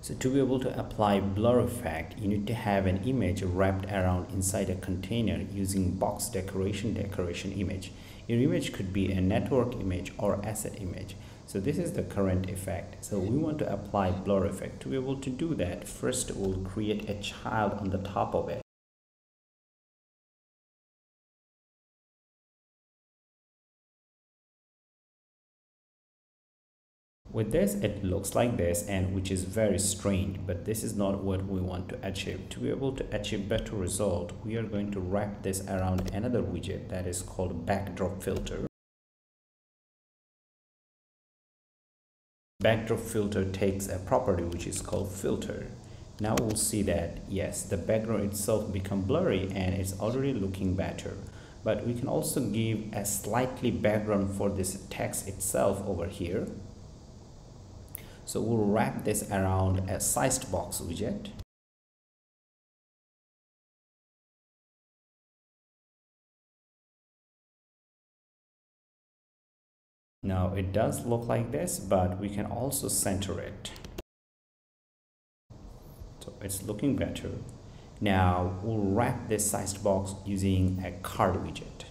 So to be able to apply blur effect, you need to have an image wrapped around inside a container using box decoration image. Your image could be a network image or asset image. So this is the current effect. So we want to apply blur effect. To be able to do that, first we'll create a child on the top of it. With this, it looks like this, and which is very strange, but this is not what we want to achieve. To be able to achieve better result, we are going to wrap this around another widget that is called backdrop filter. Backdrop filter takes a property which is called filter. Now we'll see that yes, the background itself become blurry and it's already looking better. But we can also give a slightly background for this text itself over here. So we'll wrap this around a sized box widget. Now it does look like this, but we can also center it. So it's looking better. Now we'll wrap this sized box using a card widget.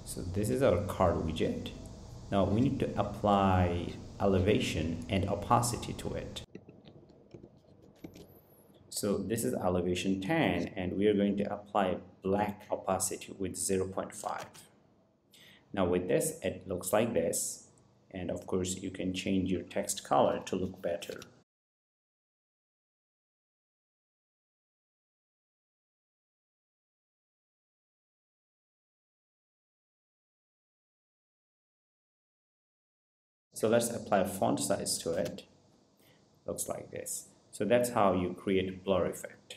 So this is our card widget. Now we need to apply elevation and opacity to it. So this is elevation 10, and we are going to apply black opacity with 0.5. Now with this, it looks like this, and of course you can change your text color to look better. So let's apply font size to it. Looks like this. So that's how you create blur effect.